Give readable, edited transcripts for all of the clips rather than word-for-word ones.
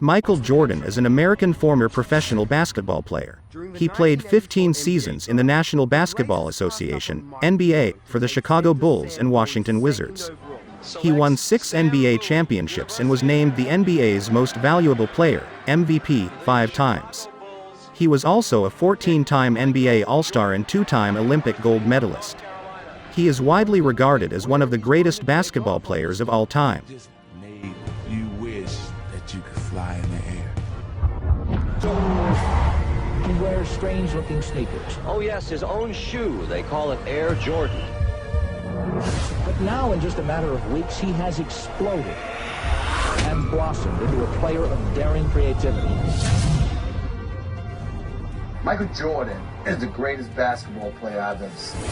Michael Jordan is an American former professional basketball player. He played 15 seasons in the National Basketball Association, NBA, for the Chicago Bulls and Washington Wizards. He won 6 NBA championships and was named the NBA's Most Valuable Player, MVP, 5 times. He was also a 14-time NBA All-Star and 2-time Olympic gold medalist. He is widely regarded as one of the greatest basketball players of all time. You wish that you could fly in the air. He wears strange-looking sneakers. Oh yes, his own shoe. They call it Air Jordan. But now, in just a matter of weeks, he has exploded and blossomed into a player of daring creativity. Michael Jordan is the greatest basketball player I've ever seen.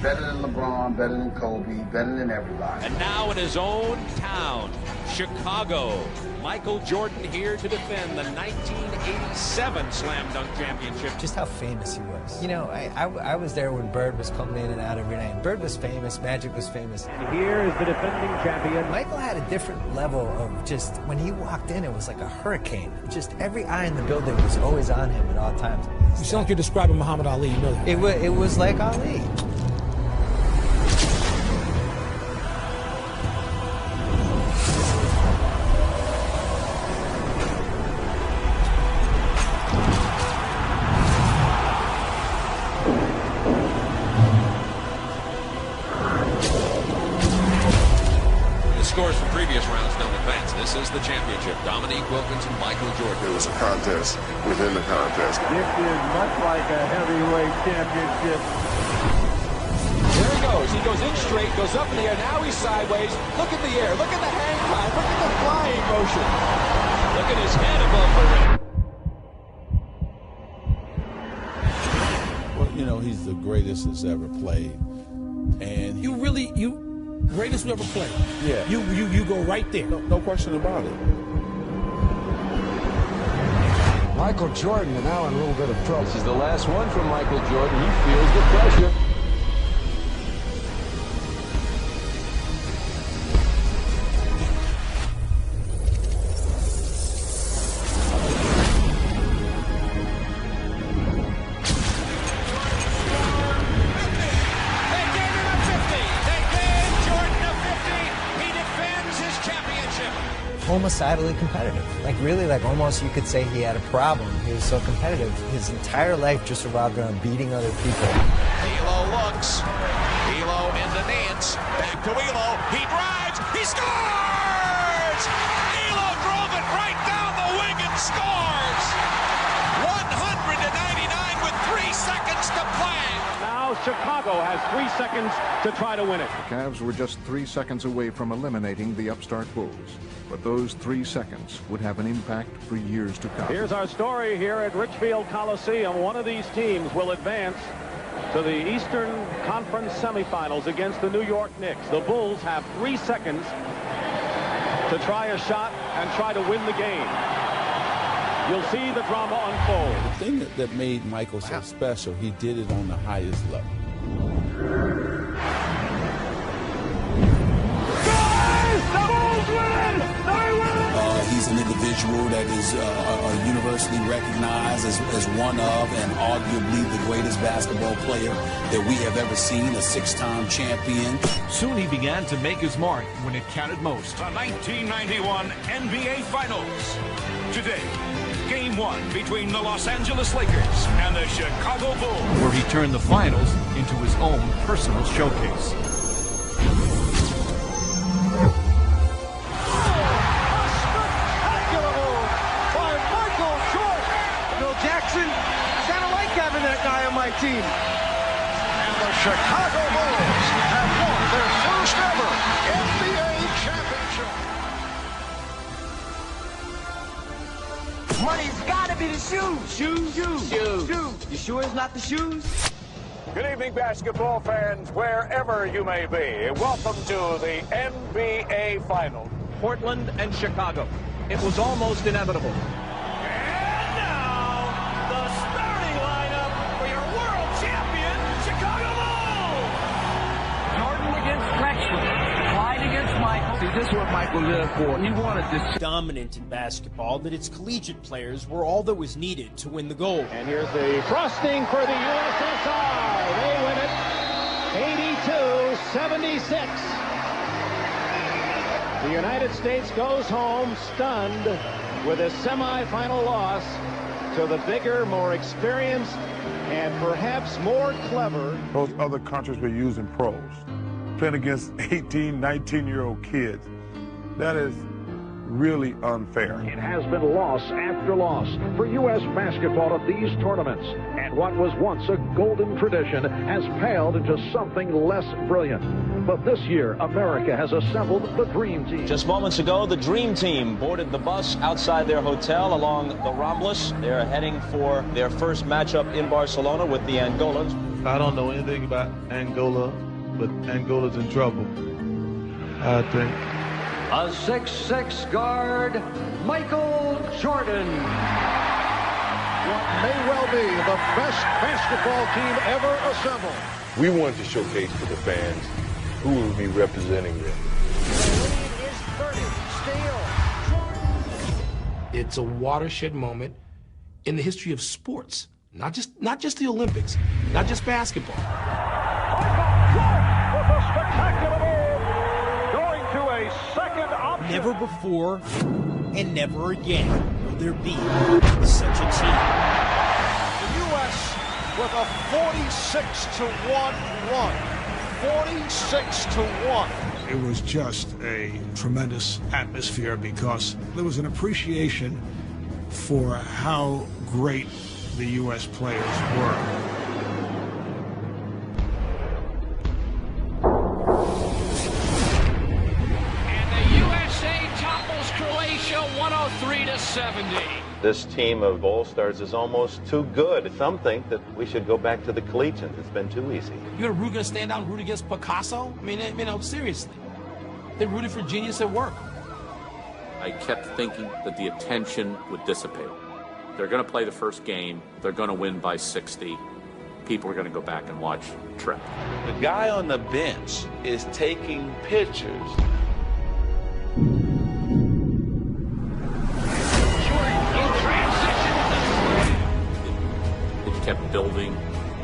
Better than LeBron, better than Kobe, better than everybody. And now in his own town, Chicago, Michael Jordan here to defend the 1987 Slam Dunk Championship. Just how famous he was. You know, I was there when Bird was coming in and out every night. Bird was famous, Magic was famous. And here is the defending champion. Michael had a different level of just, when he walked in, it was like a hurricane. Just every eye in the building was always on him at all times. You sound like you're describing Muhammad Ali, you know that. It was like Ali. Scores from previous rounds don't advance. This is the championship. Dominique Wilkins and Michael Jordan. It was a contest within the contest. This is much like a heavyweight championship. There he goes. He goes in straight, goes up in the air. Now he's sideways. Look at the air. Look at the hang time. Look at the flying motion. Look at his head above the rim. Well, you know, he's the greatest that's ever played. And greatest who ever played. Yeah. You go right there. No question about it. Michael Jordan is now in a little bit of trouble. This is the last one from Michael Jordan. He feels the pressure. Homicidally competitive. Like really, like almost you could say he had a problem. He was so competitive. His entire life just revolved around beating other people. Elo looks. Elo into Nance. Back to Elo. He drives. He scores! Elo drove it right down the wing and scores! 199 with 3 seconds to play. Now Chicago has 3 seconds to try to win it. The Cavs were just 3 seconds away from eliminating the upstart Bulls. But those 3 seconds would have an impact for years to come. Here's our story here at Richfield Coliseum. One of these teams will advance to the Eastern Conference semifinals against the New York Knicks. The Bulls have 3 seconds to try a shot and try to win the game. You'll see the drama unfold. The thing that made Michael so special, he did it on the highest level. He's an individual that is universally recognized as one of and arguably the greatest basketball player that we have ever seen, a 6-time champion. Soon he began to make his mark when it counted most. The 1991 NBA Finals. Today, Game 1 between the Los Angeles Lakers and the Chicago Bulls, where he turned the finals into his own personal showcase. Team. And the Chicago Bulls have won their first ever NBA championship. Money's gotta be the shoes. Shoes. You sure it's not the shoes? Good evening, basketball fans, wherever you may be. Welcome to the NBA Finals. Portland and Chicago. It was almost inevitable. This is what Michael lived for. He wanted this. Dominant in basketball that its collegiate players were all that was needed to win the gold. And here's the frosting for the USSR. They win it 82-76. The United States goes home stunned with a semifinal loss to the bigger, more experienced, and perhaps more clever. Those other countries were using pros, playing against 18, 19-year-old kids. That is really unfair. It has been loss after loss for U.S. basketball at these tournaments. And what was once a golden tradition has paled into something less brilliant. But this year, America has assembled the Dream Team. Just moments ago, the Dream Team boarded the bus outside their hotel along the Ramblas. They're heading for their first matchup in Barcelona with the Angolans. I don't know anything about Angola, but Angola's in trouble, I think. A 6'6" guard, Michael Jordan. What may well be the best basketball team ever assembled. We wanted to showcase to the fans who will be representing them. The lead is 30. Steal. It's a watershed moment in the history of sports, not just the Olympics, not just basketball. With a spectacular move, going to a second option. Never before and never again will there be such a team. The U.S. with a 46-1 run. 46-1. It was just a tremendous atmosphere because there was an appreciation for how great the U.S. players were. And the USA topples Croatia 103-70. This team of All-Stars is almost too good. Some think that we should go back to the collegiate. It's been too easy. You're going to stand out and root against Picasso? I mean, seriously. They rooted for genius at work. I kept thinking that the attention would dissipate. They're going to play the first game. They're going to win by 60. People are going to go back and watch Trip. The guy on the bench is taking pictures. It kept building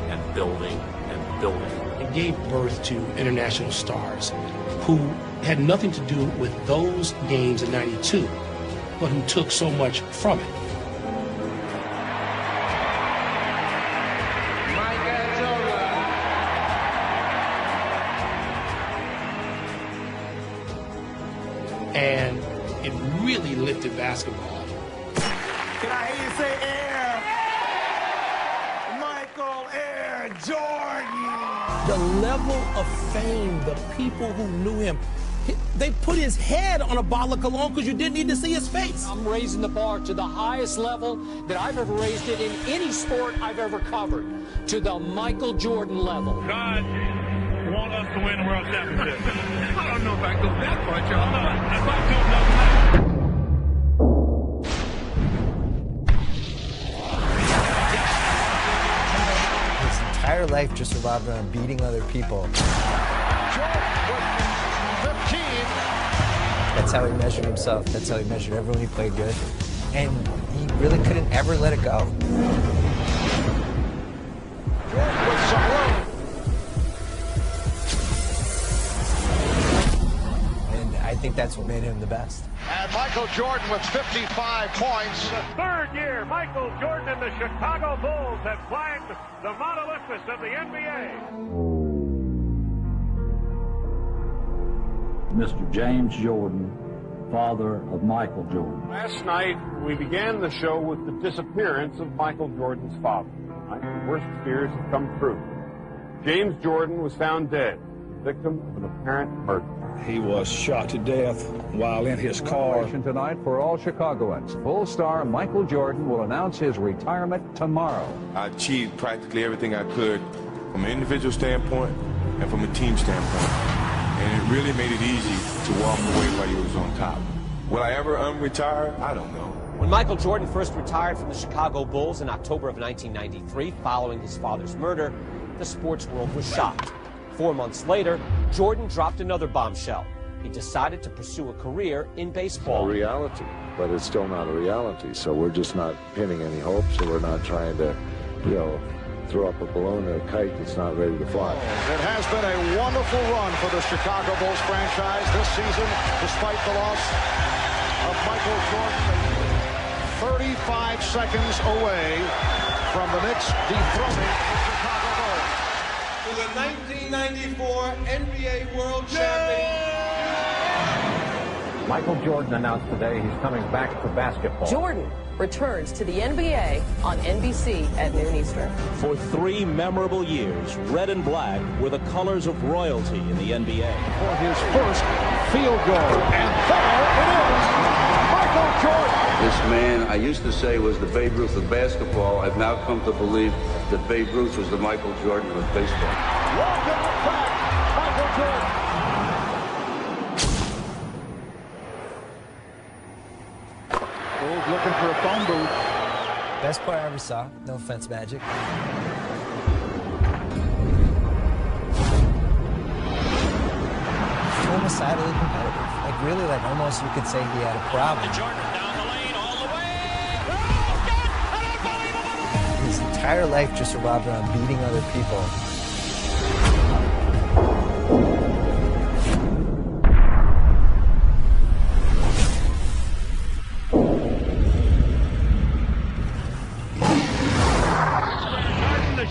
and building and building. It gave birth to international stars who had nothing to do with those games in '92, but who took so much from it. And it really lifted basketball. Can I hear you say air? Michael Air Jordan. The level of fame, the people who knew him, they put his head on a bottle of cologne because you didn't need to see his face. I'm raising the bar to the highest level that I've ever raised it in any sport I've ever covered, to the Michael Jordan level. God want us to win the World Championship. I don't know if I go that far, y'all. If I go that His entire life just revolved around beating other people. That's how he measured himself. That's how he measured everyone he played good. And he really couldn't ever let it go. And I think that's what made him the best. And Michael Jordan with 55 points. The third year, Michael Jordan and the Chicago Bulls have climbed the Mount Olympus of the NBA. Mr. James Jordan, father of Michael Jordan. Last night, we began the show with the disappearance of Michael Jordan's father. The worst fears have come true. James Jordan was found dead, victim of an apparent murder. He was shot to death while in his car. Tonight for all Chicagoans. Bull star Michael Jordan will announce his retirement tomorrow. I achieved practically everything I could from an individual standpoint and from a team standpoint. And it really made it easy to walk away while you was on top. Will I ever unretire? I don't know. When Michael Jordan first retired from the Chicago Bulls in October of 1993, following his father's murder, the sports world was shocked. 4 months later, Jordan dropped another bombshell. he decided to pursue a career in baseball. A reality, but it's still not a reality. So we're just not pinning any hopes, and we're not trying to, throw up a balloon or a kite that's not ready to fly. It has been a wonderful run for the Chicago Bulls franchise this season, despite the loss of Michael Jordan. 35 seconds away from the Knicks dethroning the Chicago Bulls. For the 1994 NBA World Champion. Michael Jordan announced today he's coming back to basketball. Jordan returns to the NBA on NBC at noon Eastern. For 3 memorable years, red and black were the colors of royalty in the NBA. For his first field goal, and there it is, Michael Jordan. This man, I used to say, was the Babe Ruth of basketball. I've now come to believe that Babe Ruth was the Michael Jordan of baseball. Welcome back, Michael Jordan. Bulls looking for a phone booth. Best player I ever saw. No offense, Magic. Homicidally competitive. Like really, like almost you could say he had a problem. Jordan down the lane all the way. His entire life just revolved around beating other people.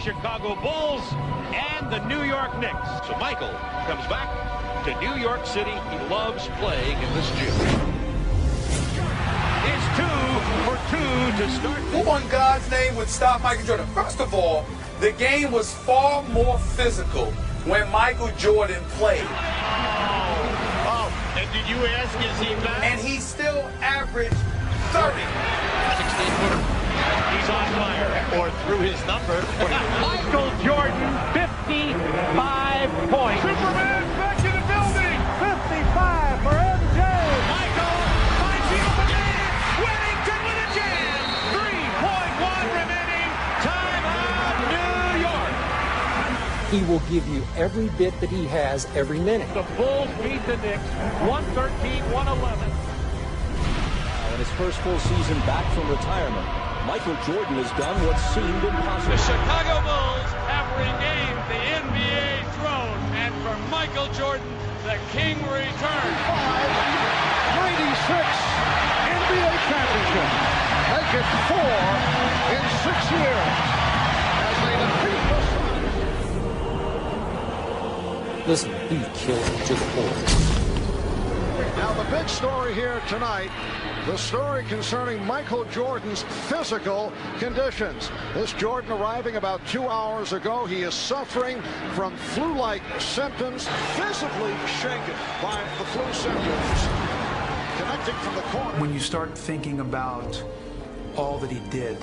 Chicago Bulls and the New York Knicks. So Michael comes back to New York City. He loves playing in this gym. It's 2 for 2 to start. Who in God's name would stop Michael Jordan? First of all, the game was far more physical when Michael Jordan played. Oh, and did you ask, is he back? And he still averaged 30. 16-footer. He's on fire, or through his number. Michael Jordan, 55 points. Superman back in the building. 55 for MJ. Michael finds the open man. Wellington with a jam. 3.1 remaining. Timeout, New York. He will give you every bit that he has every minute. The Bulls beat the Knicks 113-111. In his first full season back from retirement, Michael Jordan has done what seemed impossible. The Chicago Bulls have regained the NBA throne, and for Michael Jordan, the king returns. 96 NBA championship. Make it 4 in 6 years as they defeat the Suns. Listen, he killed him to the core. Now the big story here tonight, the story concerning Michael Jordan's physical conditions. This Jordan arriving about 2 hours ago. He is suffering from flu-like symptoms, visibly shaken by the flu symptoms. Connecting from the corner. When you start thinking about all that he did,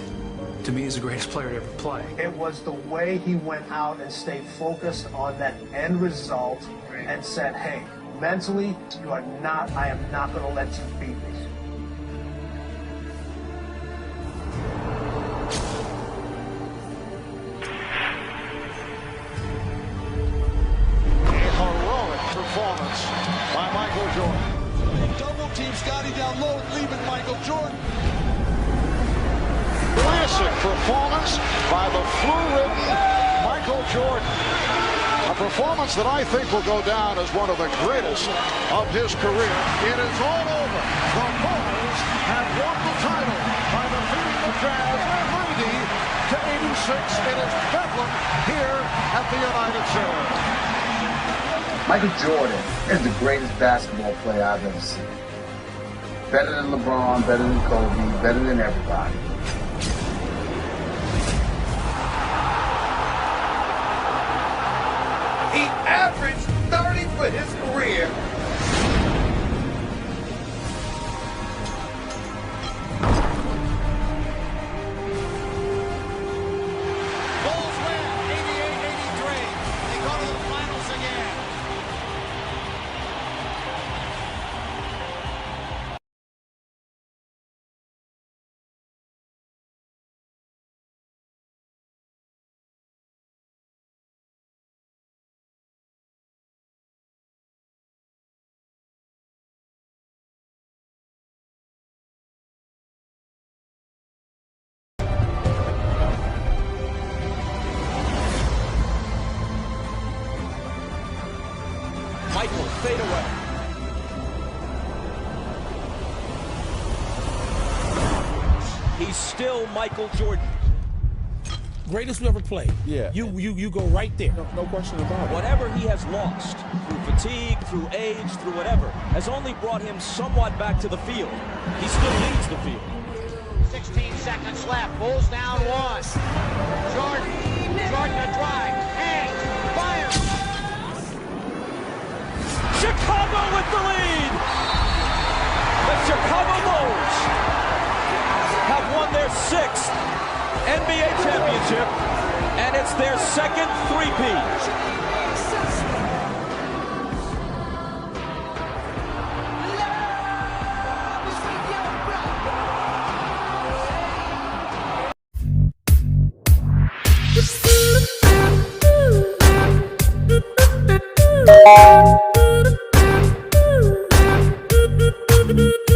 to me, he's the greatest player to ever play. It was the way he went out and stayed focused on that end result and said, hey, mentally, I am not going to let you beat me. A heroic performance by Michael Jordan. Double team Scotty down low, leaving Michael Jordan. Classic performance by the flu-ridden Michael Jordan. A performance that I think will go down as one of the greatest of his career. It is all over. The Bulls have won the title by defeating the Jazz 90-86. It is Bedlam here at the United Center. Michael Jordan is the greatest basketball player I've ever seen. Better than LeBron, better than Kobe, better than everybody. He averaged 30 for his career. he's still Michael Jordan. Greatest we ever played. Yeah. You go right there. No question about it. Whatever he has lost, through fatigue, through age, through whatever, has only brought him somewhat back to the field. He still leads the field. 16 seconds left. Bulls down one. Jordan a drive. Hangs. Fires. Chicago with the lead. The Chicago Bulls have won their 6th NBA championship, and it's their 2nd three-peat. Thank you.